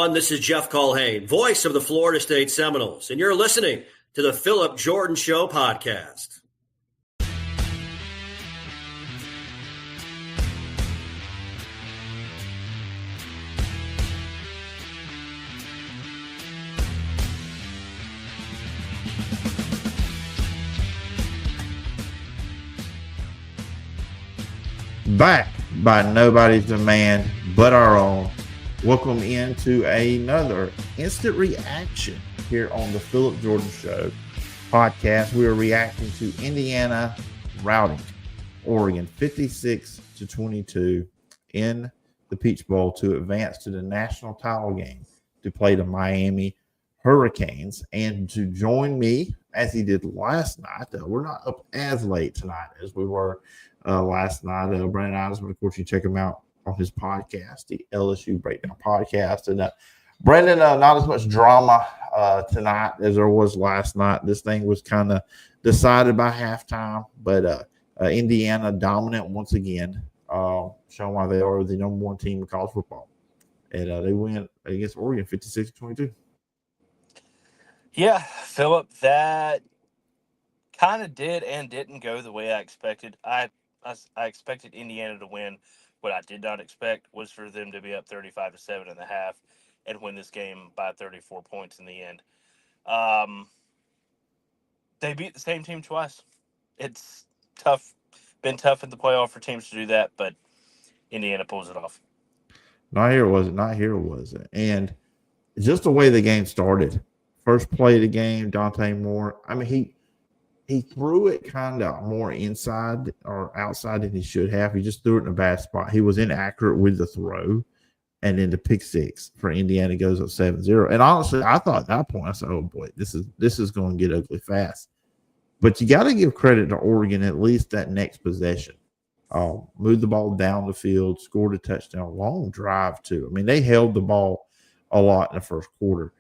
everyone. This is Jeff Culhane, voice of the Florida State Seminoles, and you're listening to the Phillip Jordan Show podcast. Back by nobody's demand but our own. Welcome into another instant reaction here on the Phillip Jordan Show podcast. We are reacting to Indiana routing Oregon 56-22 in the Peach Bowl to advance to the national title game to play the Miami Hurricanes. And to join me, as he did last night, we're not up as late tonight as we were last night. Brandon Eisenman, of course, you check him out on his podcast, the LSU Breakdown Podcast. And Brandon, not as much drama tonight as there was last night. This thing was kind of decided by halftime, but Indiana dominant once again, showing why they are the number one team in college football. And they win against Oregon 56-22. Yeah, Phillip, that kind of did and didn't go the way I expected. I expected Indiana to win. What I did not expect was for them to be up 35-7 in the half and win this game by 34 points in the end. They beat the same team twice. It's tough, been tough in the playoff for teams to do that, but Indiana pulls it off. Not here was it. And just the way the game started. First play of the game, Dante Moore. I mean, he threw it kind of more inside or outside than he should have. He just threw it in a bad spot. He was inaccurate with the throw. And then the pick six for Indiana goes up 7-0. And honestly, I thought at that point, I said, oh boy, this is going to get ugly fast. But you got to give credit to Oregon, at least that next possession. Moved the ball down the field, scored a touchdown, long drive too. I mean, they held the ball a lot in the first quarter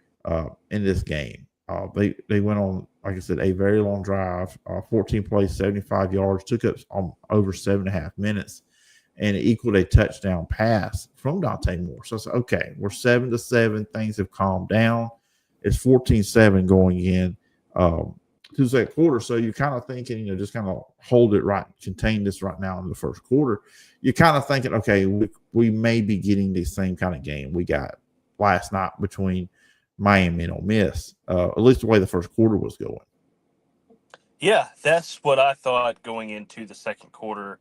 in this game. They went on, like I said, a very long drive, 14 plays, 75 yards, took up over 7.5 minutes, and it equaled a touchdown pass from Dante Moore. So I said, okay, we're 7-7. Things have calmed down. It's 14-7 going in to the second quarter. So you're kind of thinking, just kind of hold it right, contain this right now in the first quarter. You're kind of thinking, okay, we may be getting the same kind of game we got last night between Miami and Ole Miss, at least the way the first quarter was going. Yeah, that's what I thought going into the second quarter.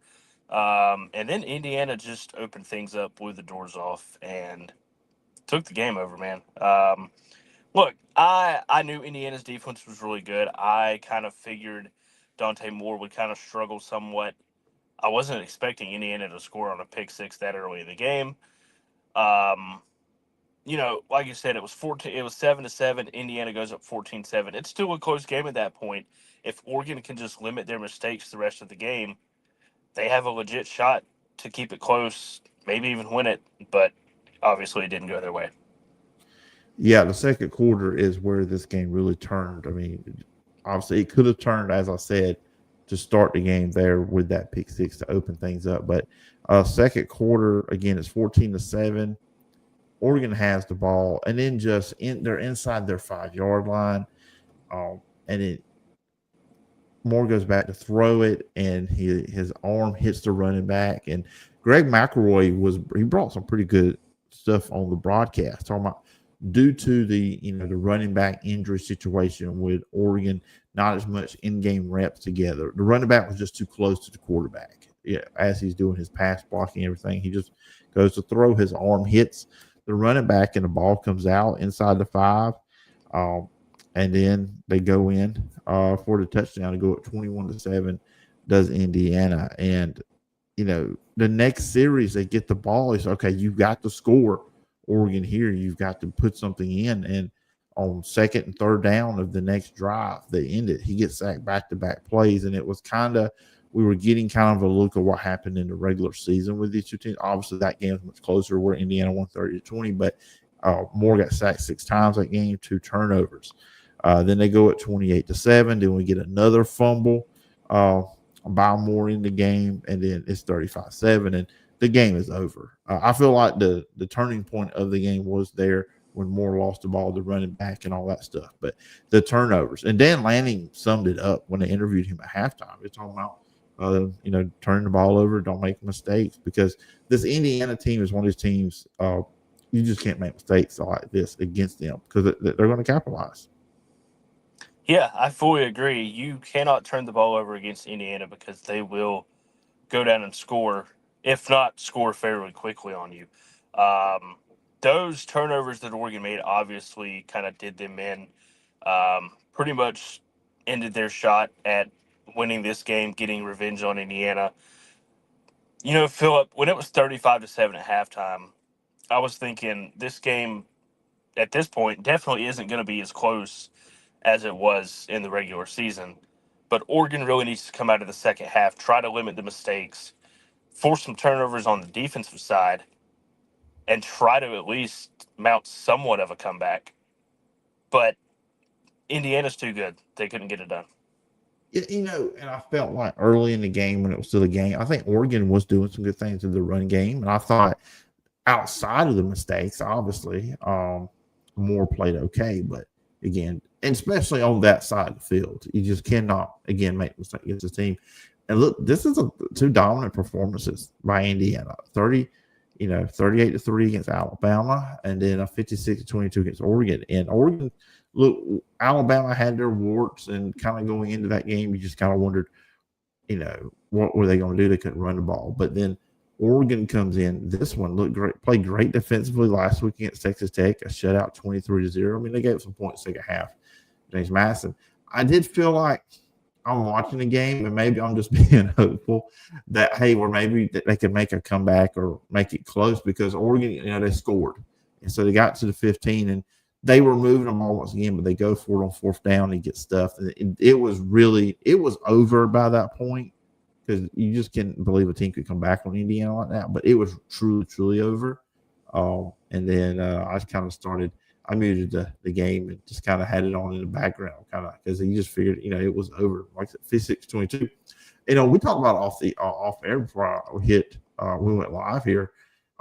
And then Indiana just opened things up, blew the doors off, and took the game over, man. Look, I knew Indiana's defense was really good. I kind of figured Dante Moore would kind of struggle somewhat. I wasn't expecting Indiana to score on a pick six that early in the game. Like you said, it was 7-7. Indiana goes up 14-7. It's still a close game at that point. If Oregon can just limit their mistakes the rest of the game, they have a legit shot to keep it close, maybe even win it. But obviously, it didn't go their way. Yeah, the second quarter is where this game really turned. I mean, obviously, it could have turned, as I said, to start the game there with that pick six to open things up. But second quarter, again, it's 14-7. Oregon has the ball, and then they're inside their 5-yard line, and Moore goes back to throw it, and his arm hits the running back. And Greg McElroy brought some pretty good stuff on the broadcast, talking about due to the the running back injury situation with Oregon, not as much in-game reps together. The running back was just too close to the quarterback. Yeah, as he's doing his pass blocking and everything, he just goes to throw, his arm hits the running back, and the ball comes out inside the 5. And then they go in for the touchdown to go at 21-7, does Indiana. And, the next series they get the ball. It's okay, you've got to score, Oregon, here. You've got to put something in. And on second and third down of the next drive, they end it. He gets sacked back-to-back plays. And it was we were getting kind of a look at what happened in the regular season with these two teams. Obviously, that game was much closer where Indiana won 30-20, but Moore got sacked 6 times that game, 2 turnovers. Then they go at 28-7. Then we get another fumble by Moore in the game, and then it's 35-7, and the game is over. I feel like the turning point of the game was there when Moore lost the ball to running back and all that stuff. But the turnovers, and Dan Lanning summed it up when they interviewed him at halftime. They're talking about, turning the ball over, don't make mistakes, because this Indiana team is one of these teams you just can't make mistakes like this against them because they're going to capitalize. Yeah, I fully agree. You cannot turn the ball over against Indiana because they will go down and score, if not score fairly quickly on you. Those turnovers that Oregon made obviously kind of did them in. Pretty much ended their shot at winning this game, getting revenge on Indiana. Phillip, when it was 35-7 at halftime, I was thinking this game at this point definitely isn't going to be as close as it was in the regular season. But Oregon really needs to come out of the second half, try to limit the mistakes, force some turnovers on the defensive side, and try to at least mount somewhat of a comeback. But Indiana's too good. They couldn't get it done. And I felt like early in the game when it was still a game, I think Oregon was doing some good things in the run game. And I thought outside of the mistakes, obviously, Moore played okay. But again, and especially on that side of the field, you just cannot, again, make mistakes against the team. And look, this is two dominant performances by Indiana. 38-3 against Alabama, and then a 56-22 against Oregon. And Oregon, look, Alabama had their warts, and kind of going into that game, you just kind of wondered, what were they going to do? They couldn't run the ball. But then Oregon comes in. This one looked great, played great defensively last week against Texas Tech, a shutout 23-0. I mean, they gave some points second half. James Madison. I did feel like I'm watching the game, and maybe I'm just being hopeful that, hey, or maybe they could make a comeback or make it close, because Oregon, they scored. And so they got to the 15, and they were moving them all once again, but they go for it on fourth down and get stuffed. And it was over by that point, because you just can't believe a team could come back on Indiana like that. But it was truly, truly over. And then I kind of started – I muted the game and just kind of had it on in the background, kind of, because you just figured, it was over, like 56-22. We talked about off air before we went live here.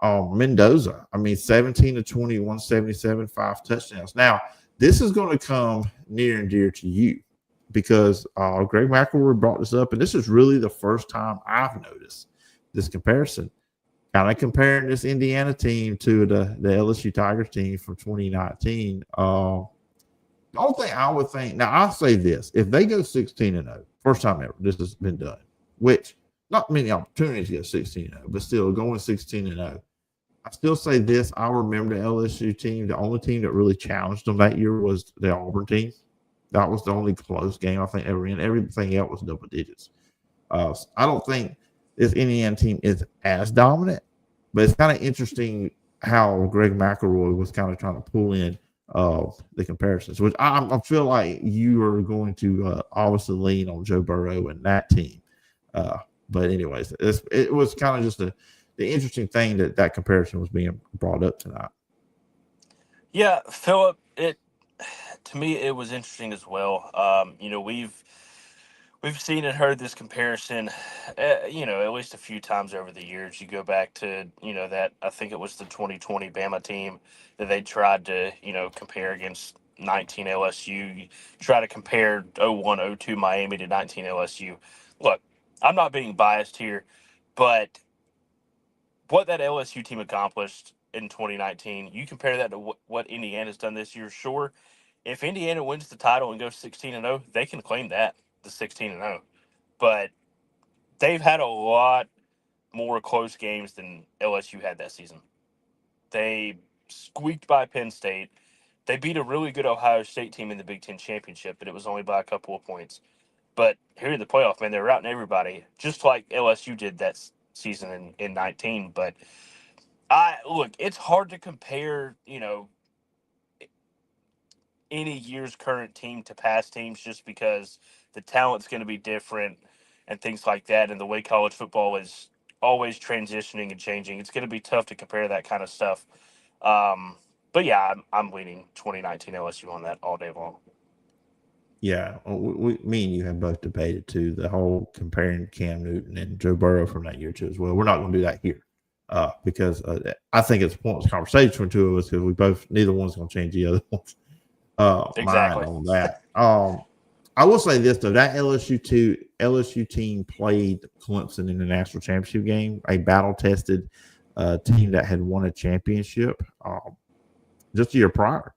Mendoza, 17-20, 177, 5 touchdowns. Now, this is going to come near and dear to you, because Greg McElroy brought this up, and this is really the first time I've noticed this comparison. Kind of comparing this Indiana team to the LSU Tigers team from 2019. The only thing I would think, now I'll say this, if they go 16-0, first time ever this has been done, which not many opportunities to go 16-0, but still going 16-0. I still say this, I remember the LSU team, the only team that really challenged them that year was the Auburn team. That was the only close game I think ever in. Everything else was double digits. I don't think this Indiana team is as dominant, but it's kind of interesting how Greg McElroy was kind of trying to pull in the comparisons, which I feel like you are going to obviously lean on Joe Burrow and that team. But anyways, it was kind of just the interesting thing that comparison was being brought up tonight. Yeah, Phillip, to me it was interesting as well. We've seen and heard this comparison, at least a few times over the years. You go back to, that I think it was the 2020 Bama team that they tried to, compare against 19 LSU. You try to compare 01-02 Miami to 19 LSU. Look, I'm not being biased here, but what that LSU team accomplished in 2019, you compare that to what Indiana's done this year, sure. If Indiana wins the title and goes 16-0, they can claim that, the 16-0. But they've had a lot more close games than LSU had that season. They squeaked by Penn State. They beat a really good Ohio State team in the Big Ten Championship, but it was only by a couple of points. But here in the playoff, man, they're routing everybody, just like LSU did that season in 19. But it's hard to compare, any year's current team to past teams, just because the talent's going to be different and things like that. And the way college football is always transitioning and changing, it's going to be tough to compare that kind of stuff. But yeah, I'm leaning 2019 LSU on that all day long. Yeah, me and you have both debated too, the whole comparing Cam Newton and Joe Burrow from that year too as well. We're not going to do that here. because I think it's a pointless conversation between two of us because neither one's going to change the other one's mind on that. I will say this though, that LSU team played Clemson in the national championship game, a battle-tested team that had won a championship just a year prior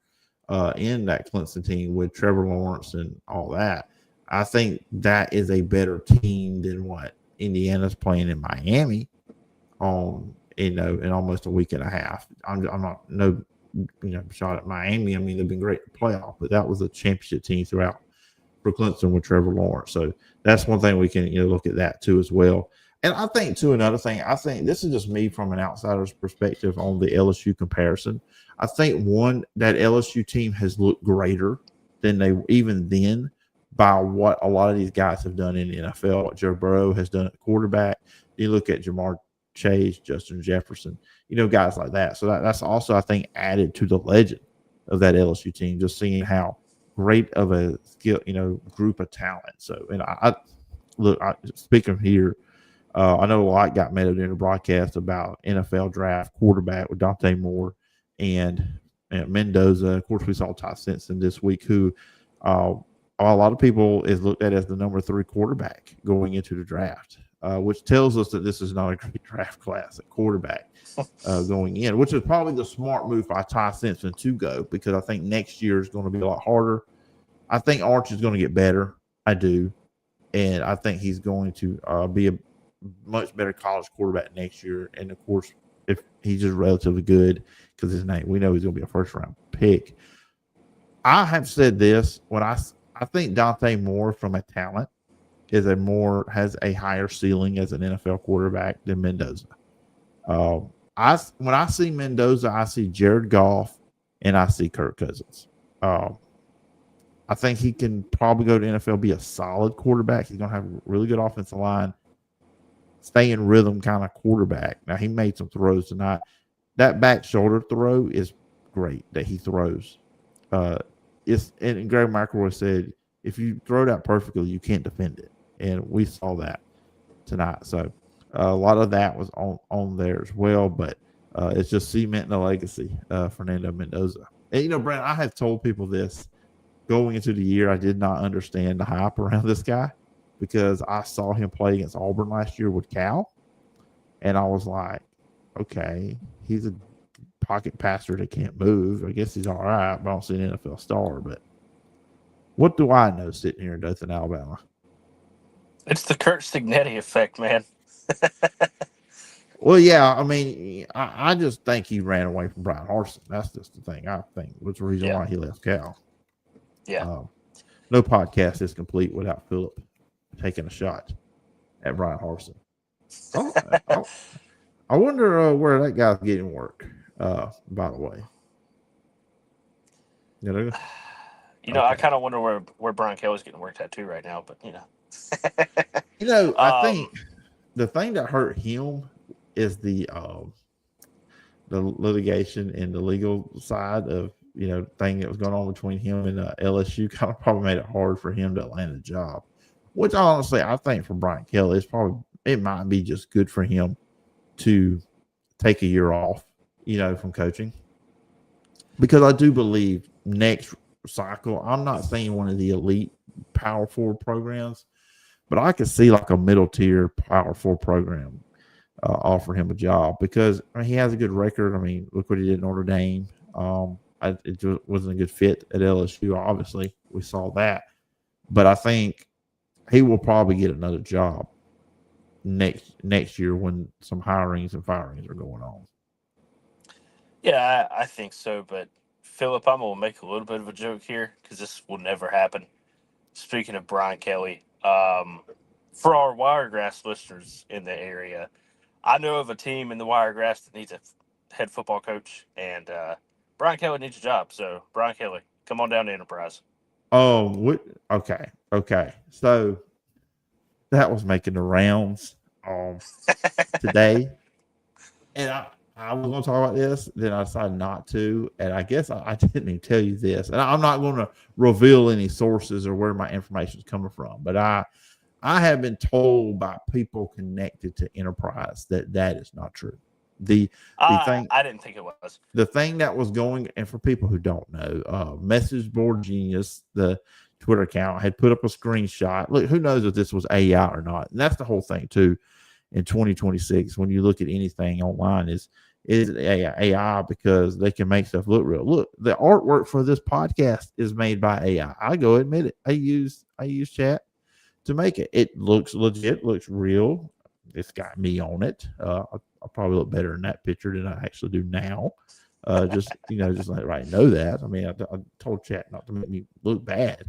in that Clemson team with Trevor Lawrence and all that. I think that is a better team than what Indiana's playing in Miami in almost a week and a half. I'm not shot at Miami. I mean, they've been great in the playoff, but that was a championship team throughout for Clemson with Trevor Lawrence. So that's one thing we can look at that too as well. And I think too, another thing, I think this is just me from an outsider's perspective on the LSU comparison. I think that LSU team has looked greater than they even then by what a lot of these guys have done in the NFL. What Joe Burrow has done at quarterback. You look at Jamar Chase, Justin Jefferson, guys like that. So that's also, I think, added to the legend of that LSU team, just seeing how great of a skill, group of talent. So, and I speaking here, I know a lot got made during the broadcast about NFL draft quarterback with Dante Moore and Mendoza. Of course, we saw Ty Simpson this week, who a lot of people is looked at as the number 3 quarterback going into the draft, which tells us that this is not a great draft class at quarterback going in, which is probably the smart move by Ty Simpson to go, because I think next year is going to be a lot harder. I think Arch is going to get better. I do. And I think he's going to be a much better college quarterback next year. And, of course, if he's just relatively good, because his name, we know he's going to be a first-round pick. I have said this, when I think Dante Moore from a talent has a higher ceiling as an NFL quarterback than Mendoza. When I see Mendoza, I see Jared Goff and I see Kirk Cousins. I think he can probably go to NFL, be a solid quarterback. He's going to have a really good offensive line, stay in rhythm kind of quarterback. Now, he made some throws tonight. That back shoulder throw is great that he throws. And Greg McElroy said, if you throw that perfectly, you can't defend it. And we saw that tonight. So a lot of that was on there as well, but it's just cementing the legacy of Fernando Mendoza. And, Brandon, I have told people this going into the year. I did not understand the hype around this guy because I saw him play against Auburn last year with Cal. And I was like, okay, he's a pocket passer that can't move. I guess he's all right, but I don't see an NFL star. But what do I know sitting here in Dothan, Alabama? It's the Kurt Signetti effect, man. Well, yeah, I mean, I just think he ran away from Brian Harsin. That's just the thing I think was the reason why he left Cal. Yeah. No podcast is complete without Phillip taking a shot at Brian Harsin. I wonder where that guy's getting work, by the way. I kind of wonder where Brian Kelly's getting worked at too right now, but I think the thing that hurt him is the litigation and the legal side of thing that was going on between him and LSU kind of probably made it hard for him to land a job. Which honestly, I think for Brian Kelly, it might be just good for him to take a year off, from coaching, because I do believe next cycle, I'm not saying one of the elite Power 4 programs, but I could see like a middle tier Power 4 program offer him a job, because he has a good record. I mean, look what he did in Notre Dame. It just wasn't a good fit at LSU. Obviously, we saw that, but I think he will probably get another job next year when some hirings and firings are going on. Yeah, I think so. But Phillip, I'm gonna make a little bit of a joke here because this will never happen. Speaking of Brian Kelly, for our Wiregrass listeners in the area, I know of a team in the Wiregrass that needs a head football coach, and Brian Kelly needs a job. So, Brian Kelly, come on down to Enterprise. Oh, okay. So that was making the rounds today, and I was going to talk about this, then I decided not to, and I guess I didn't even tell you this, and I'm not going to reveal any sources or where my information is coming from, but I have been told by people connected to Enterprise that is not true. The thing I didn't think it was. The thing that was going, and for people who don't know, Message Board Genius, the Twitter account, had put up a screenshot. Look, who knows if this was AI or not? And that's the whole thing too. In 2026, when you look at anything online, is AI because they can make stuff look real. Look, the artwork for this podcast is made by AI. I go admit it. I use chat to make it. It looks legit, looks real. It's got me on it. I'll probably look better in that picture than I actually do now. Just just let everybody know that. I mean, I told chat not to make me look bad.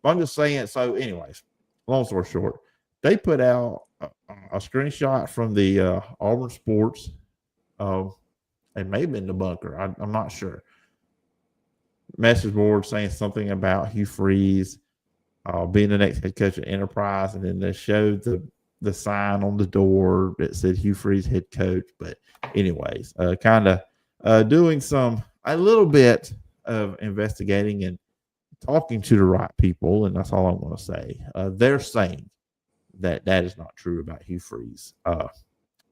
But I'm just saying. So, anyways, long story short, they put out a screenshot from the Auburn Sports. It may have been the Bunker. I'm not sure. Message board saying something about Hugh Freeze being the next head coach at Enterprise, and then they showed the sign on the door that said Hugh Freeze head coach. But anyways, kind of doing a little bit of investigating and talking to the right people, and that's all I want to say. They're saying that is not true about Hugh Freeze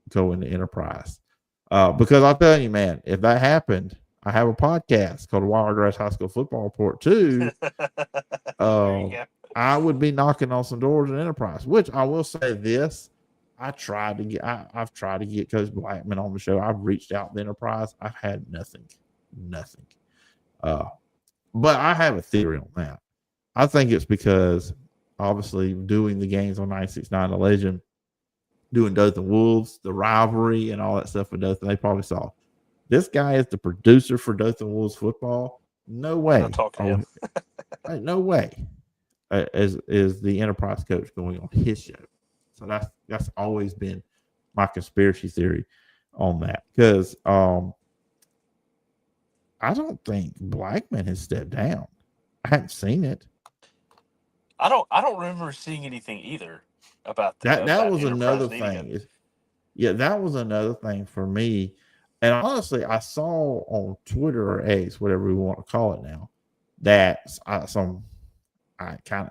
going to Enterprise. Because I'll tell you, man, if that happened, I have a podcast called Wiregrass High School Football Report 2. I would be knocking on some doors at Enterprise, which I will say this. I've tried to get Coach Blackman on the show. I've reached out to Enterprise. I've had nothing. But I have a theory on that. I think it's because obviously doing the games on 96.9 The Legend, doing Dothan Wolves, the rivalry and all that stuff with Dothan, they probably saw this guy is the producer for Dothan Wolves football. No way. I'll talk to him. No way. Is the Enterprise coach going on his show? So that's always been my conspiracy theory on that, because I don't think Blackman has stepped down. I haven't seen it. I don't remember seeing anything either about that. That was another thing. Yeah, that was another thing for me. And honestly, I saw on Twitter or X, whatever we want to call it now, that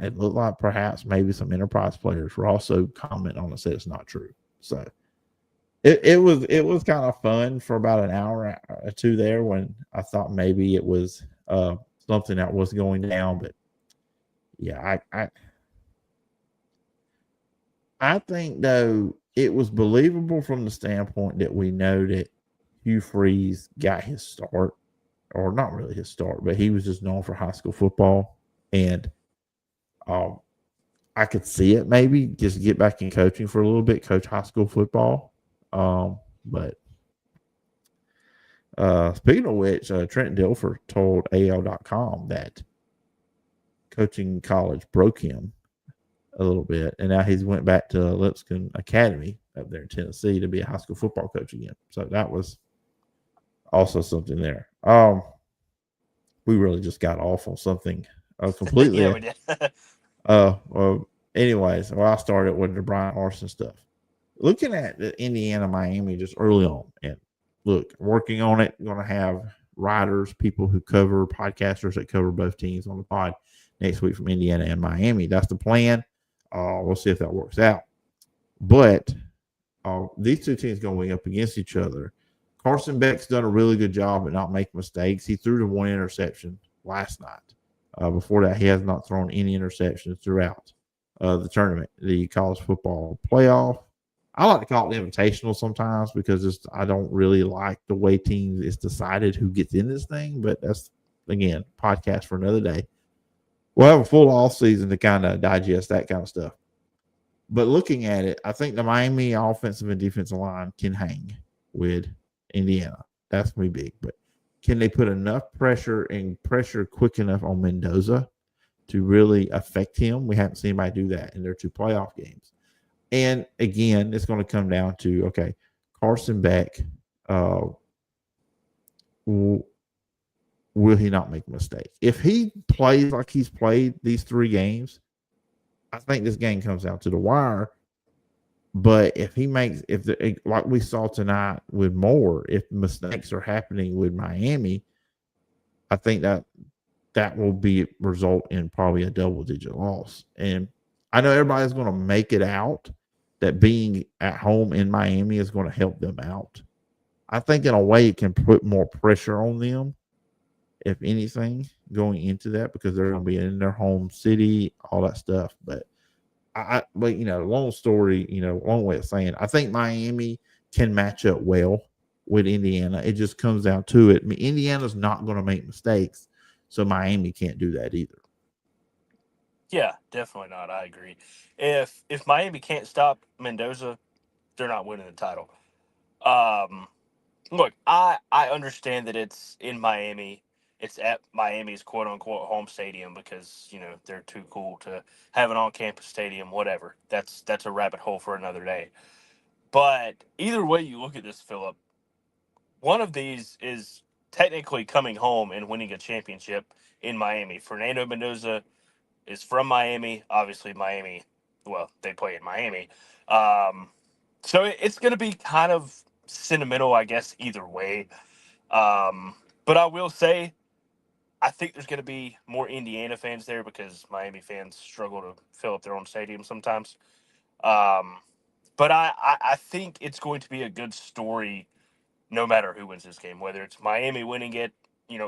it looked like perhaps maybe some Enterprise players were also commenting on it, said it's not true. So it was kind of fun for about an hour or two there, when I thought maybe it was something that was going down. But yeah, I think though it was believable from the standpoint that we know that Hugh Freeze got his start, or not really his start, but he was just known for high school football. And I could see it maybe just get back in coaching for a little bit, coach high school football. But speaking of which, Trent Dilfer told AL.com that coaching college broke him a little bit, and now he's went back to Lipscomb Academy up there in Tennessee to be a high school football coach again. So that was also something there. We really just got off on something completely. Yeah, we did. Well, anyways, I started with the Brian Harsin stuff. Looking at the Indiana Miami just early on, and look, working on it. Going to have writers, people who cover, podcasters that cover both teams on the pod next week from Indiana and Miami. That's the plan. We'll see if that works out. But these two teams going up against each other. Carson Beck's done a really good job at not making mistakes. He threw the one interception last night. Before that, he has not thrown any interceptions throughout the tournament, the college football playoff. I like to call it invitational sometimes, because I don't really like the way teams is decided who gets in this thing. But that's, again, podcast for another day. We'll have a full off season to kind of digest that kind of stuff. But looking at it, I think the Miami offensive and defensive line can hang with Indiana. That's going to be big. But can they put enough pressure quick enough on Mendoza to really affect him? We haven't seen anybody do that in their two playoff games. And again, it's going to come down to, okay, Carson Beck, will he not make a mistake? If he plays like he's played these three games, I think this game comes down to the wire. But if he makes, like we saw tonight with Moore, if mistakes are happening with Miami, I think that will result in probably a double-digit loss. And I know everybody's going to make it out that being at home in Miami is going to help them out. I think in a way it can put more pressure on them, if anything, going into that because they're going to be in their home city, all that stuff. But long story, long way of saying, I think Miami can match up well with Indiana. It just comes down to it. I mean, Indiana's not going to make mistakes, so Miami can't do that either. Yeah, definitely not. I agree. If Miami can't stop Mendoza, they're not winning the title. Um, Look, I understand that it's in Miami. It's at Miami's quote unquote home stadium because they're too cool to have an on campus stadium. Whatever. That's a rabbit hole for another day. But either way you look at this, Philip, one of these is technically coming home and winning a championship in Miami. Fernando Mendoza is from Miami. Obviously, Miami. Well, they play in Miami. Um, so it's going to be kind of sentimental, I guess, either way. But I will say, I think there's going to be more Indiana fans there because Miami fans struggle to fill up their own stadium sometimes. Um, but I think it's going to be a good story no matter who wins this game, whether it's Miami winning it,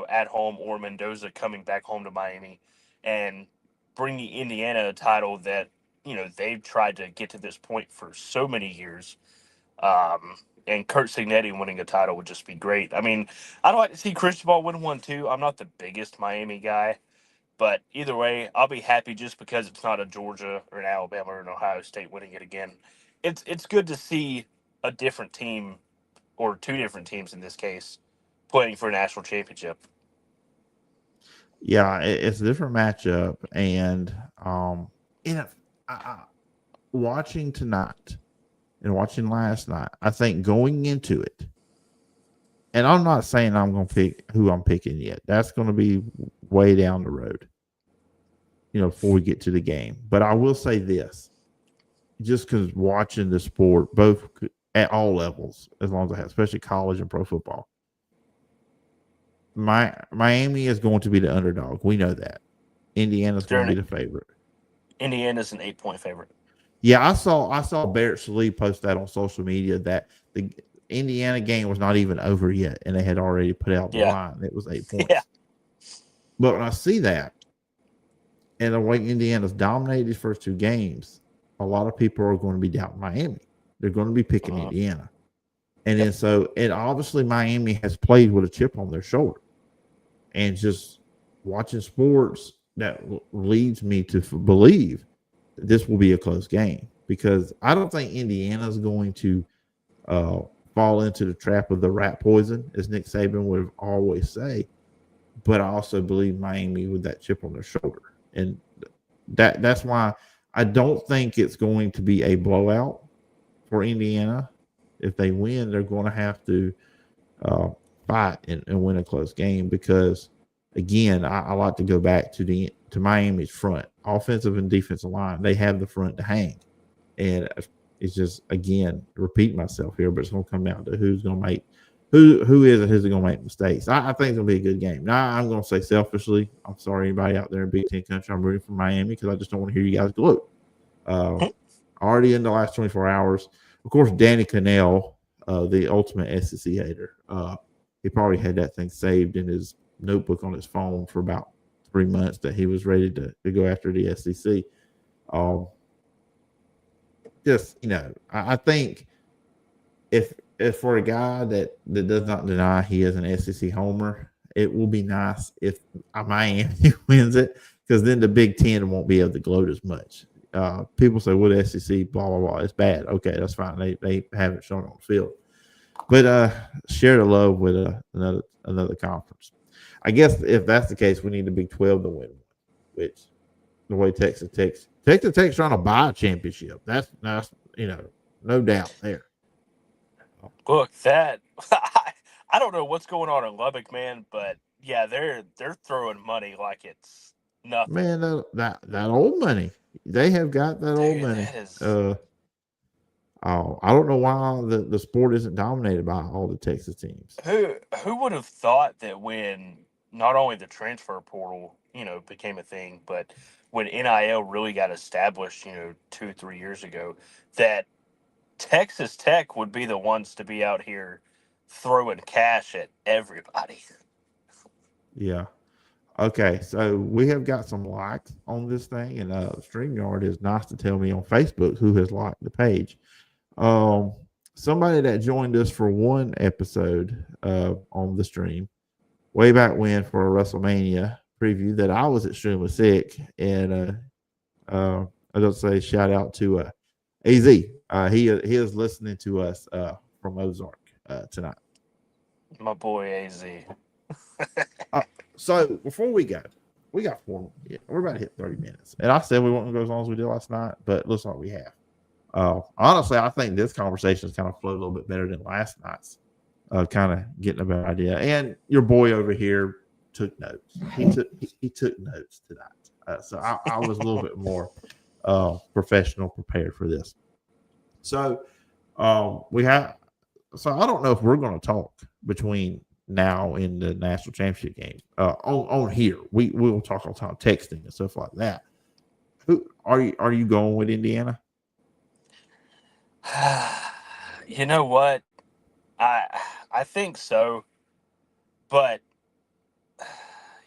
at home or Mendoza coming back home to Miami and bringing Indiana a title that, they've tried to get to this point for so many years. Um, and Kurt Signetti winning a title would just be great. I mean, I'd like to see Cristobal win one too. I'm not the biggest Miami guy, but either way, I'll be happy just because it's not a Georgia or an Alabama or an Ohio State winning it again. It's good to see a different team or two different teams in this case playing for a national championship. Yeah, it's a different matchup, and you know, watching tonight and watching last night, I think going into it, and I'm not saying I'm going to pick who I'm picking yet. That's going to be way down the road, before we get to the game. But I will say this, just because watching the sport, both at all levels, as long as I have, especially college and pro football, Miami is going to be the underdog. We know that. Indiana's going to be the favorite. Indiana's an 8-point favorite. Yeah, I saw Barrett Sallee post that on social media that the Indiana game was not even over yet, and they had already put out the line. It was 8 points. Yeah. But when I see that, and the way Indiana's dominated these first two games, a lot of people are going to be doubting Miami. They're going to be picking Indiana. And then and obviously Miami has played with a chip on their shoulder. And just watching sports, that leads me to believe that this will be a close game because I don't think Indiana's going to fall into the trap of the rat poison, as Nick Saban would always say. But I also believe Miami with that chip on their shoulder. And that's why I don't think it's going to be a blowout for Indiana. If they win, they're going to have to fight and win a close game because, again, I like to go back to Miami's front, offensive and defensive line. They have the front to hang, and it's just, again, repeat myself here, but it's going to come down to who's going to make who's going to make mistakes. I think it's going to be a good game. Now, I'm going to say selfishly, I'm sorry anybody out there in Big Ten country, I'm rooting for Miami because I just don't want to hear you guys gloat. Already in the last 24 hours. Of course, Danny Cannell, the ultimate SEC hater, he probably had that thing saved in his notebook on his phone for about 3 months that he was ready to go after the SEC. I think if for a guy that does not deny he is an SEC homer, it will be nice if Miami wins it because then the Big Ten won't be able to gloat as much. People say, "Well, the SEC, blah blah blah, it's bad." Okay, that's fine. They haven't shown on the field, but share the love with another conference. I guess if that's the case, we need the Big 12 to win, which the way Texas Tech's trying to buy a championship. That's no doubt there. Look, that I don't know what's going on in Lubbock, man, but yeah, they're throwing money like it's nothing. Man, that old money. They have got that old money. That is... I don't know why the sport isn't dominated by all the Texas teams. Who would have thought that when not only the transfer portal, became a thing, but when NIL really got established, 2-3 years ago, that Texas Tech would be the ones to be out here throwing cash at everybody. Yeah. Okay, so we have got some likes on this thing, and StreamYard is nice to tell me on Facebook who has liked the page. Um, Somebody that joined us for one episode on the stream way back when for a WrestleMania preview that I was extremely sick, and I just say shout out to AZ. He is listening to us from Ozark tonight. My boy AZ. So before we go, we got 4. Yeah, we're about to hit 30 minutes, and I said we won't go as long as we did last night, but looks like we have. Honestly, I think this conversation has kind of flowed a little bit better than last night's. Kind of getting a better idea, and your boy over here took notes. He took notes tonight, so I was a little bit more professional, prepared for this. So we have. So I don't know if we're going to talk between now in the national championship game on here. We will talk all the time, texting and stuff like that. Who are you going with Indiana? You know what? I think so, but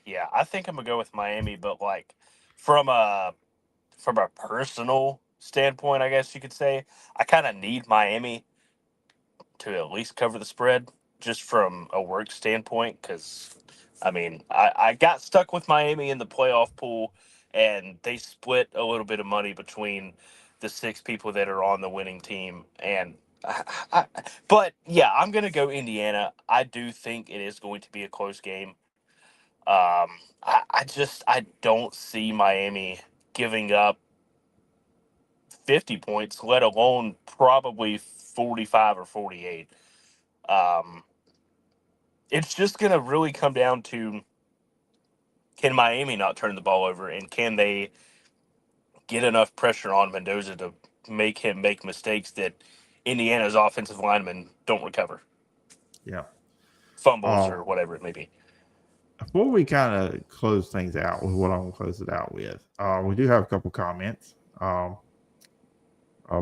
yeah, I think I'm gonna go with Miami. But like from a personal standpoint, I guess you could say I kind of need Miami to at least cover the spread, just from a work standpoint. Because I mean, I got stuck with Miami in the playoff pool, and they split a little bit of money between the 6 people that are on the winning team. And but yeah, I'm gonna go Indiana. I do think it is going to be a close game. I don't see Miami giving up 50 points, let alone probably 45 or 48. Um, it's just going to really come down to, can Miami not turn the ball over, and can they get enough pressure on Mendoza to make him make mistakes that Indiana's offensive linemen don't recover? Yeah. Fumbles or whatever it may be. Before we kind of close things out with what I'm going to close it out with, we do have a couple comments.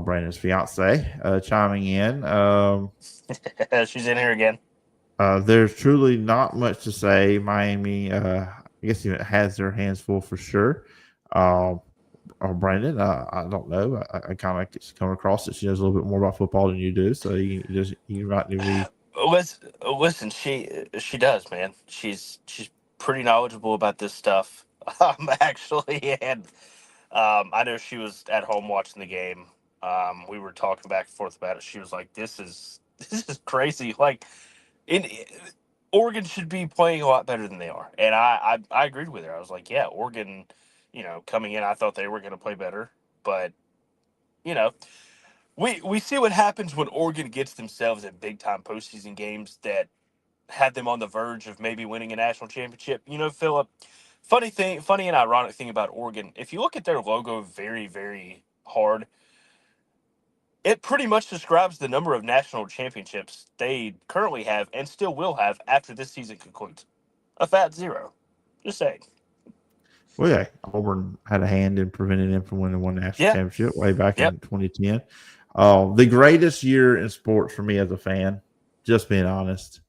Brandon's fiance chiming in. She's in here again. There's truly not much to say. Miami, I guess, has their hands full for sure. Brandon, I don't know. I kind of come across that she knows a little bit more about football than you do, so you might need to be. Listen, she does, man. She's pretty knowledgeable about this stuff, actually, and I know she was at home watching the game. We were talking back and forth about it. She was like, "This is crazy. Like, Oregon should be playing a lot better than they are." And I agreed with her. I was like, "Yeah, Oregon, coming in, I thought they were going to play better, but we see what happens when Oregon gets themselves in big time postseason games that had them on the verge of maybe winning a national championship." Phillip, funny and ironic thing about Oregon, if you look at their logo very, very hard, it pretty much describes the number of national championships they currently have and still will have after this season concludes. A fat 0. Just saying. Well, yeah, Auburn had a hand in preventing them from winning one national championship way back in 2010. The greatest year in sports for me as a fan, just being honest,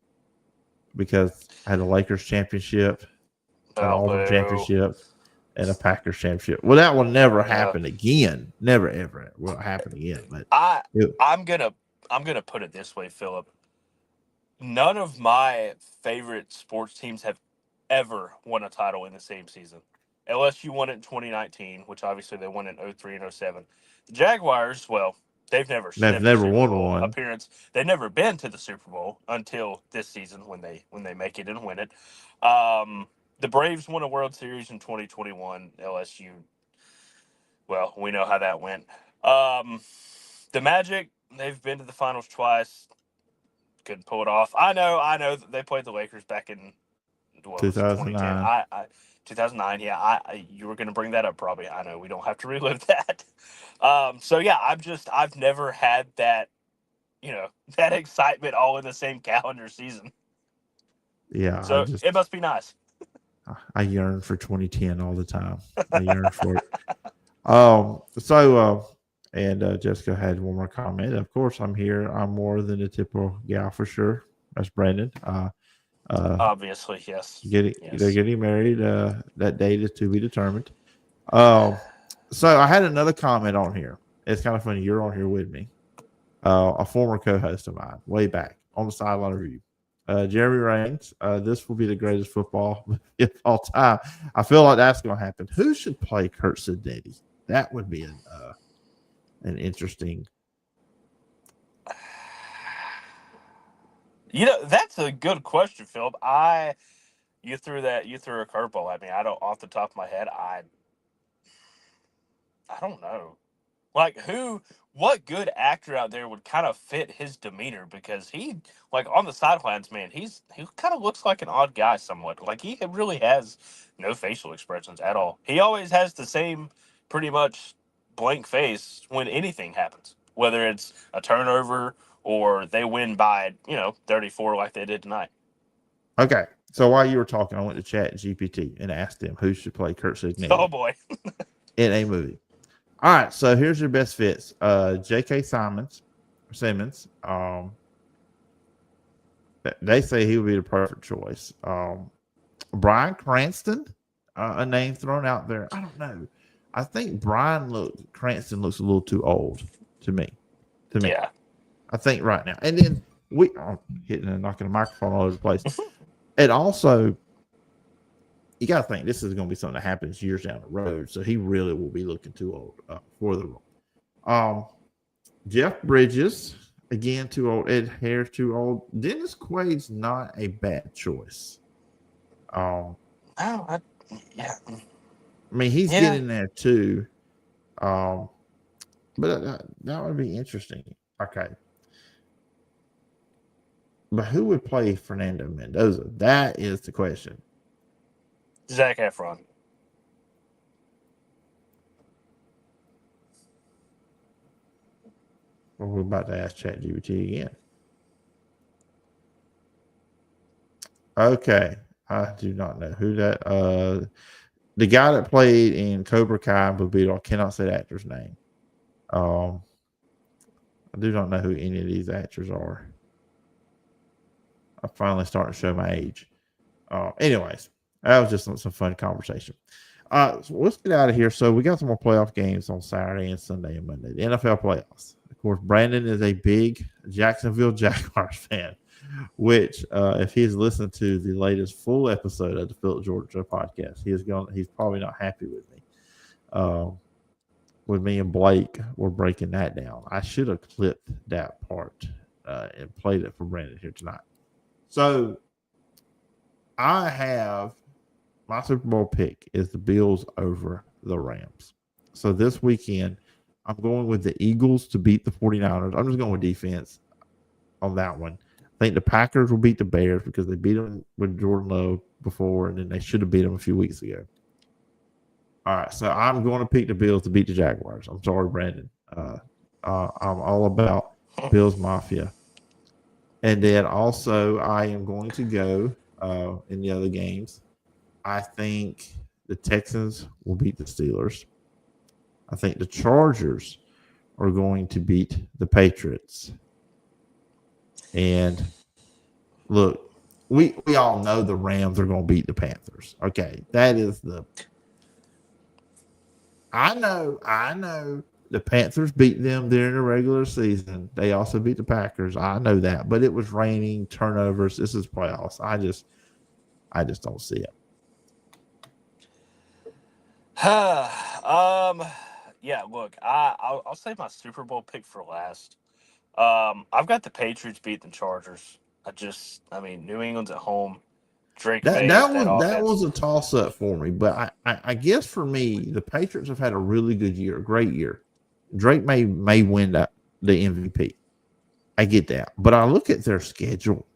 because I had a Lakers championship, an Auburn championship, and a Packers championship. Well, that will never happen again. Never, ever will happen again. But I'm gonna put it this way, Phillip. None of my favorite sports teams have ever won a title in the same season. LSU won it in 2019, which obviously they won in 03 and 07. The Jaguars, well, they've never won one appearance. They've never been to the Super Bowl until this season when they make it and win it. The Braves won a World Series in 2021. LSU, well, we know how that went. The Magic, they've been to the finals twice. Couldn't pull it off. I know that they played the Lakers back in 2009. 2009. Yeah, you were going to bring that up probably. I know we don't have to relive that. So yeah, I've never had that, that excitement all in the same calendar season. Yeah. So it must be nice. I yearn for 2010 all the time. I yearn for it. And Jessica had one more comment. Of course, I'm here. I'm more than a typical gal for sure. That's Brandon. Obviously, yes. They're getting married. That date is to be determined. So I had another comment on here. It's kind of funny. You're on here with me. A former co-host of mine, way back on the sideline review. Jeremy Raines. This will be the greatest football of all time. I feel like that's going to happen. Who should play Kurt Sidnetti? That would be an interesting. That's a good question, Phillip. You threw a curveball at me. I don't, off the top of my head, I don't know. Like, what good actor out there would kind of fit his demeanor? Because he, like, on the sidelines, man, he kind of looks like an odd guy somewhat. Like, he really has no facial expressions at all. He always has the same pretty much blank face when anything happens, whether it's a turnover or they win by, 34 like they did tonight. Okay. So while you were talking, I went to Chat GPT and asked them who should play Kurt Sidnetti. Oh, boy. in a movie. All right, so here's your best fits. J.K. Simmons. They say he would be the perfect choice. Bryan Cranston, a name thrown out there. I don't know. I think Cranston looks a little too old to me. Yeah. I think right now. And then we are hitting and knocking the microphone all over the place. And also, you got to think this is going to be something that happens years down the road. So he really will be looking too old for the role. Jeff Bridges, again, too old. Ed Harris, too old. Dennis Quaid's not a bad choice. Yeah. I mean, he's getting there too. But that would be interesting. Okay. But who would play Fernando Mendoza? That is the question. Zac Efron. Well, we're about to ask ChatGPT again. Okay. I do not know who that the guy that played in Cobra Kai and Blue Beetle, I cannot say the actor's name. I do not know who any of these actors are. I'm finally starting to show my age. Anyways, that was just some fun conversation. So let's get out of here. So we got some more playoff games on Saturday and Sunday and Monday. The NFL playoffs. Of course, Brandon is a big Jacksonville Jaguars fan, which if he's listened to the latest full episode of the Phillip Jordan Show podcast, he's probably not happy with me. With me and Blake, we're breaking that down. I should have clipped that part and played it for Brandon here tonight. So I have my Super Bowl pick is the Bills over the Rams. So this weekend, I'm going with the Eagles to beat the 49ers. I'm just going with defense on that one. I think the Packers will beat the Bears because they beat them with Jordan Love before, and then they should have beat them a few weeks ago. All right, so I'm going to pick the Bills to beat the Jaguars. I'm sorry, Brandon. I'm all about Bills Mafia. And then also I am going to go in the other games. I think the Texans will beat the Steelers. I think the Chargers are going to beat the Patriots. And look, we all know the Rams are going to beat the Panthers. Okay, that is the. I know the Panthers beat them during the regular season. They also beat the Packers. I know that, but it was raining, turnovers. This is playoffs. I just don't see it. Yeah, look, I'll save my Super Bowl pick for last. I've got the Patriots beat the Chargers. New England's at home. Drake That was a toss up for me, but I guess for me, the Patriots have had a really good year, a great year. Drake may win the MVP. I get that, but I look at their schedule;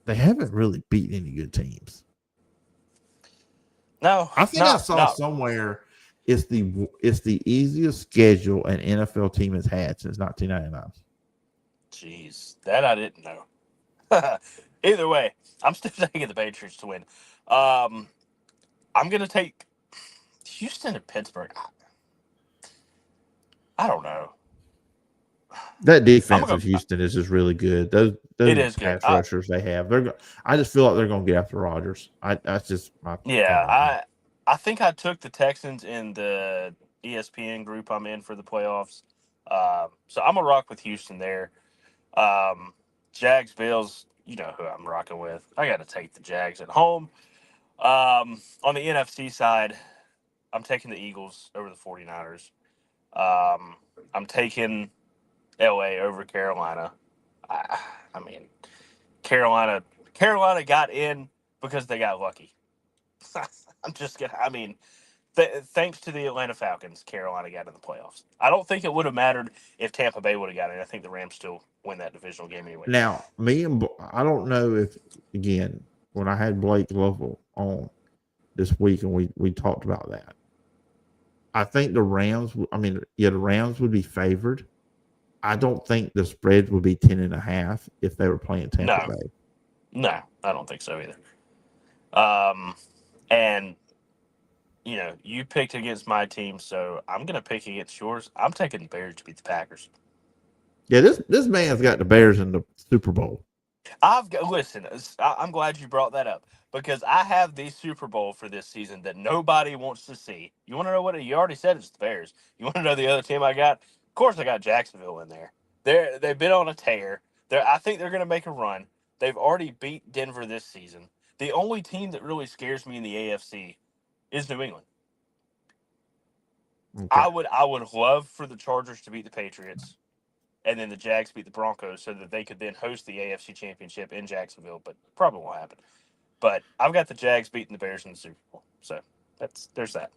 they haven't really beat any good teams. No, I think I saw somewhere it's the easiest schedule an NFL team has had since 1999. Jeez, that I didn't know. Either way, I'm still taking the Patriots to win. I'm going to take Houston and Pittsburgh. I don't know. That I'm defense gonna of go. Houston is just really good. It Those is good. pass rushers they have, I just feel like they're going to get after Rodgers. That's just my Yeah, thought right now. I think I took the Texans in the ESPN group I'm in for the playoffs. So I'm gonna rock with Houston there. Jags Bills, you know who I'm rocking with. I got to take the Jags at home. On the NFC side, I'm taking the Eagles over the 49ers. I'm taking LA over Carolina. I, I mean, Carolina got in because they got lucky. I'm just gonna. I mean, thanks to the Atlanta Falcons, Carolina got in the playoffs. I don't think it would have mattered if Tampa Bay would have got in. I think the Rams still win that divisional game anyway. Now, I don't know if, again, when I had Blake Lovell on this week and we talked about that, I think the Rams, the Rams would be favored. I don't think the spread would be 10.5 if they were playing Tampa No, Bay. no, I don't think so either. And you picked against my team, so I'm gonna pick against yours. I'm taking the Bears to beat the Packers. Yeah, this man's got the Bears in the Super Bowl. Listen. I'm glad you brought that up because I have the Super Bowl for this season that nobody wants to see. You want to know what? You already said it's the Bears. You want to know the other team I got? Of course, I got Jacksonville in there. They've been on a tear. I think they're going to make a run. They've already beat Denver this season. The only team that really scares me in the AFC is New England. Okay. I would love for the Chargers to beat the Patriots, and then the Jags beat the Broncos so that they could then host the AFC Championship in Jacksonville, but probably won't happen. But I've got the Jags beating the Bears in the Super Bowl. So there's that.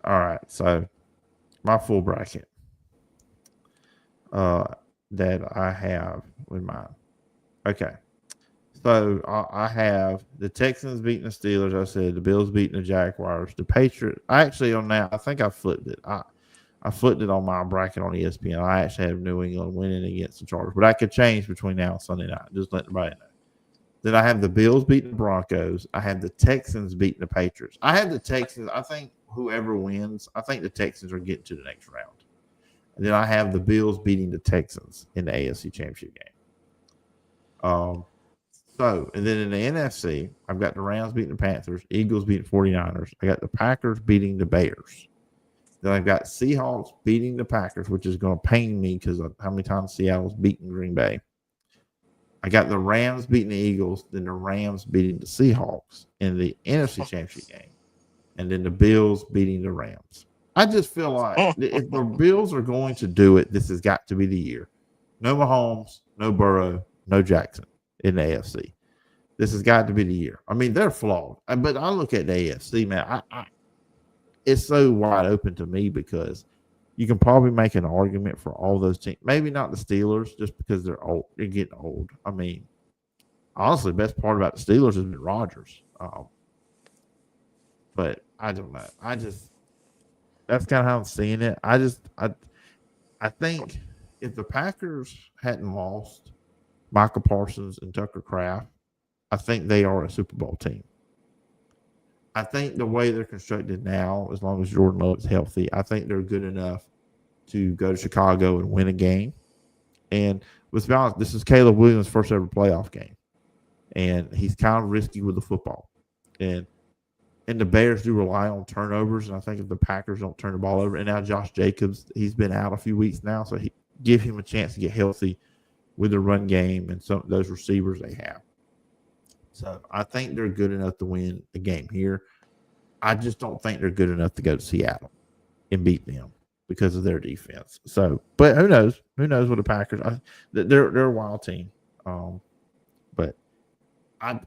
All right. So my full bracket that I have with mine. Okay. So I have the Texans beating the Steelers. I said the Bills beating the Jaguars. The Patriots. Actually, on that, I think I flipped it. I flipped it on my bracket on ESPN. I actually have New England winning against the Chargers, but I could change between now and Sunday night. Just let everybody know. Then I have the Bills beating the Broncos. I have the Texans beating the Patriots. I have the Texans. I think whoever wins, I think the Texans are getting to the next round. And then I have the Bills beating the Texans in the AFC Championship game. And then in the NFC, I've got the Rams beating the Panthers, Eagles beating 49ers. I got the Packers beating the Bears. Then I've got Seahawks beating the Packers, which is going to pain me because of how many times Seattle's beaten Green Bay. I got the Rams beating the Eagles, then the Rams beating the Seahawks in the NFC Championship game, and then the Bills beating the Rams. I just feel like if the Bills are going to do it, this has got to be the year. No Mahomes, no Burrow, no Jackson in the AFC. This has got to be the year. I mean, they're flawed, but I look at the AFC, man. It's so wide open to me because you can probably make an argument for all those teams. Maybe not the Steelers, just because they're old. They're getting old. I mean, honestly, the best part about the Steelers has been Rodgers. But I don't know. That's kind of how I'm seeing it. I think if the Packers hadn't lost Michael Parsons and Tucker Kraft, I think they are a Super Bowl team. I think the way they're constructed now, as long as Jordan Love is healthy, I think they're good enough to go to Chicago and win a game. And let's be honest, this is Caleb Williams' first ever playoff game. And he's kind of risky with the football. And the Bears do rely on turnovers. And I think if the Packers don't turn the ball over, and now Josh Jacobs, he's been out a few weeks now, so he give him a chance to get healthy with the run game and some of those receivers they have. So I think they're good enough to win a game here. I just don't think they're good enough to go to Seattle and beat them because of their defense. So, but who knows? Who knows what the Packers? They're a wild team. But I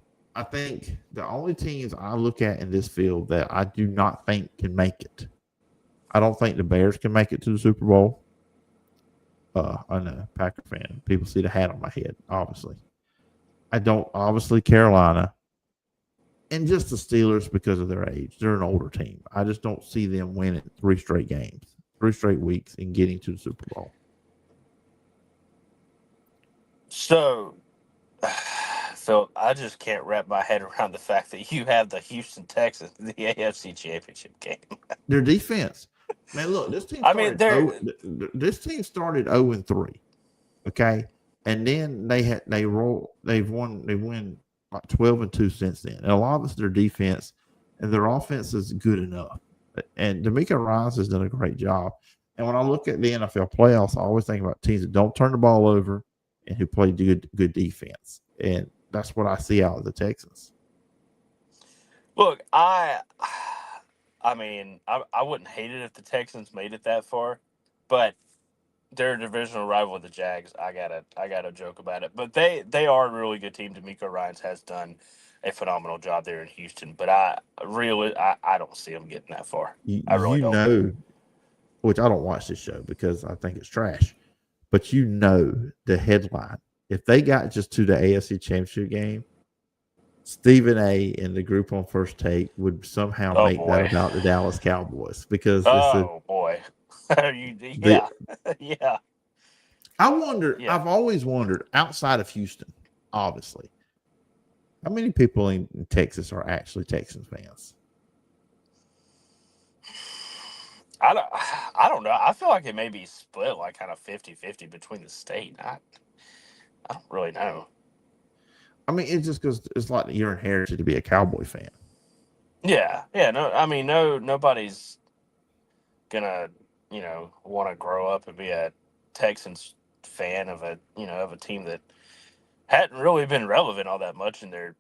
think the only teams I look at in this field that I do not think can make it. I don't think the Bears can make it to the Super Bowl. I know, Packer fan. People see the hat on my head, obviously. I don't, obviously, Carolina. And just the Steelers because of their age. They're an older team. I just don't see them winning 3 straight games, 3 straight weeks, and getting to the Super Bowl. So, Phil, I just can't wrap my head around the fact that you have the Houston Texans in the AFC Championship game. Their defense. Man, look, this team started 0-3. Okay, and then they win like 12-2 since then, and a lot of it's their defense, and their offense is good enough. And D'Amico Ryans has done a great job. And when I look at the NFL playoffs, I always think about teams that don't turn the ball over and who play good defense, and that's what I see out of the Texans. Look, I mean, I wouldn't hate it if the Texans made it that far, but they're a divisional rival with the Jags. I gotta joke about it, but they are a really good team. D'Amico Ryans has done a phenomenal job there in Houston, but I don't see them getting that far. I really You don't. know, which I don't watch this show because I think it's trash, but you know the headline. If they got just to the AFC Championship game, Stephen A. and the group on First Take would somehow Oh make that boy. about the Dallas Cowboys because Oh boy. Yeah. Yeah. Yeah. I've always wondered, outside of Houston, obviously, how many people in Texas are actually Texans fans? I don't know. I feel like it may be split like kind of 50-50 between the state. I don't really know. I mean, it's just because it's like you're inherited to be a Cowboy fan. Yeah. Yeah. No, I mean, nobody's gonna, want to grow up and be a Texans fan of a team that hadn't really been relevant all that much in their,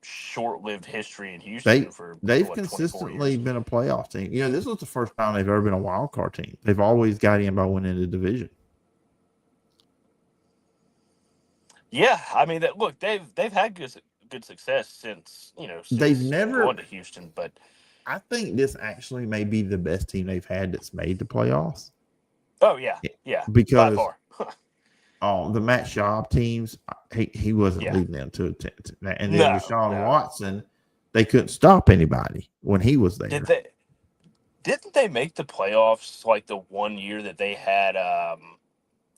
short-lived history in Houston They've 24 consistently years. been a playoff team. This was the first time they've ever been a wild card team. They've always got in by winning the division. Yeah, I mean that. Look, they've had good success since They've since never going to Houston, but I think this actually may be the best team they've had that's made the playoffs. oh yeah, by Because far. the Matt Schaub teams, he wasn't Yeah. leading them to that. And then No, Deshaun Watson, they couldn't stop anybody when he was there. Didn't they make the playoffs like the one year that they had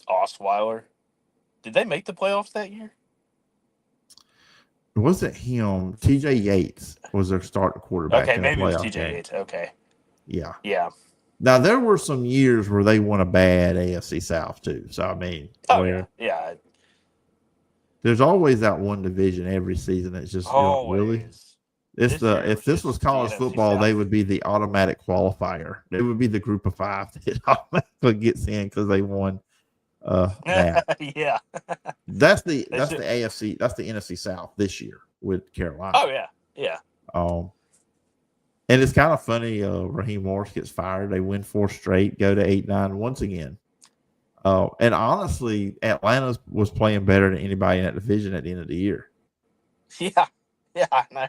Osweiler? Did they make the playoffs that year? It wasn't him. TJ Yates was their starting quarterback. Okay, in maybe the it was playoff TJ game. Yates. Okay. Yeah. Yeah. Now there were some years where they won a bad AFC South too. So I mean, Yeah. there's always that one division every season that's just really. If this was college football, they would be the automatic qualifier. They would be the group of five that automatically gets in because they won that. Yeah. That's the AFC. That's the NFC South this year with Carolina. Oh yeah. Yeah. And it's kind of funny. Raheem Morris gets fired. They win 4 straight, go to 8-9 once again. And honestly, Atlanta was playing better than anybody in that division at the end of the year. Yeah. Yeah. I know.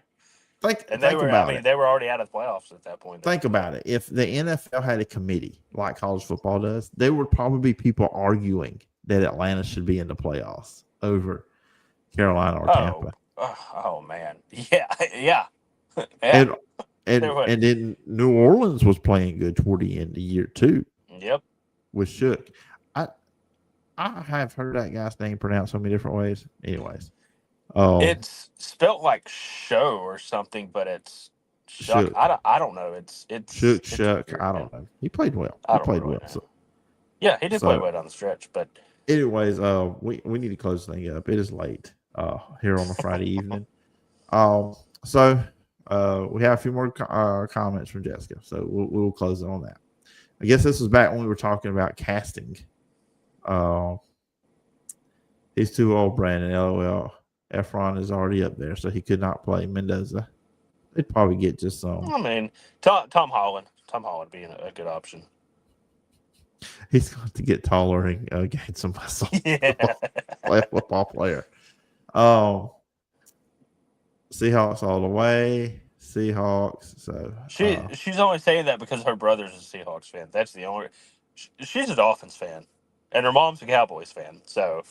Think about it. They were already out of the playoffs at that point. Think about it. If the NFL had a committee like college football does, there would probably be people arguing that Atlanta should be in the playoffs over Carolina or Tampa. Oh man. Yeah. Yeah. And then New Orleans was playing good toward the end of the year too. Yep. With Shook. I have heard that guy's name pronounced so many different ways. Anyways. It's spelled like show or something, but it's Shuck. I don't know. It's Shuck. I don't know. He played well. So. Yeah, he did play well down the stretch. But anyways, we need to close the thing up. It is late here on a Friday evening. So we have a few more comments from Jessica. So we'll close it on that. I guess this was back when we were talking about casting. He's too old, Brandon. LOL. Efron is already up there, so he could not play Mendoza. They'd probably get just some. I mean, Tom Holland. Tom Holland being a good option. He's going to get taller and gain some muscle. Yeah. Play a football player. Seahawks all the way. Seahawks. So she's only saying that because her brother's a Seahawks fan. That's the only. She's a Dolphins fan, and her mom's a Cowboys fan. So.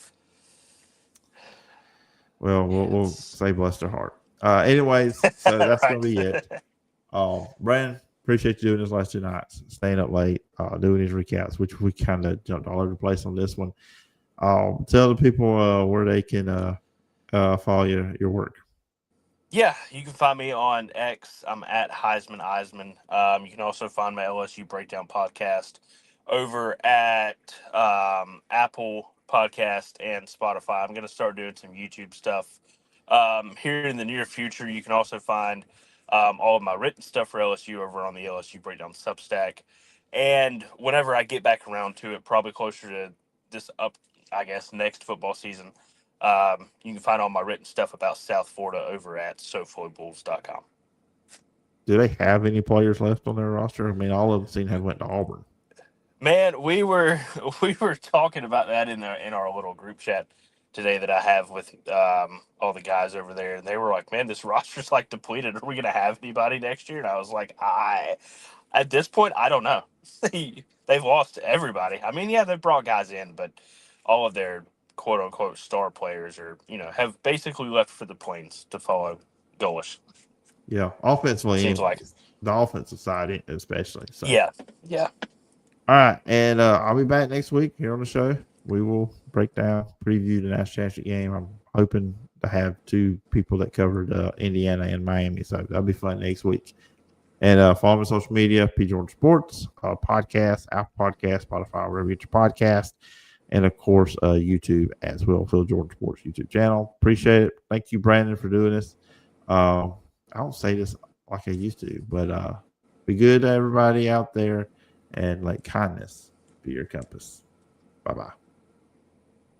Well, we'll say bless her heart. Anyways, so that's going to be it. Brandon, appreciate you doing this last 2 nights, staying up late, doing these recaps, which we kind of jumped all over the place on this one. Tell the people where they can follow your work. Yeah, you can find me on X. I'm at Heisman Eisman. You can also find my LSU Breakdown podcast over at Apple Podcast and Spotify. I'm going to start doing some YouTube stuff here in the near future. You can also find all of my written stuff for LSU over on the LSU Breakdown Substack. And whenever I get back around to it, probably closer to this next football season, you can find all my written stuff about South Florida over at SoFloBulls.com. Do they have any players left on their roster? I mean, all of them seem to have went to Auburn. Man, we were talking about that in our little group chat today that I have with all the guys over there, and they were like, "Man, this roster's like depleted. Are we gonna have anybody next year?" And I was like, at this point, I don't know. They've lost everybody. I mean, yeah, they brought guys in, but all of their quote unquote star players have basically left for the Plains to follow Golish. Yeah, offensively, Seems like the offensive side, especially. So. Yeah. All right, and I'll be back next week here on the show. We will break down, preview the national championship game. I'm hoping to have two people that covered Indiana and Miami, so that'll be fun next week. And follow me on social media, P. Jordan Sports, podcast, Apple Podcast, Spotify, wherever you get your podcast, and of course YouTube as well, Phillip Jordan Sports YouTube channel. Appreciate it. Thank you, Brandon, for doing this. I don't say this like I used to, but be good to everybody out there, and let kindness be your compass. Bye-bye.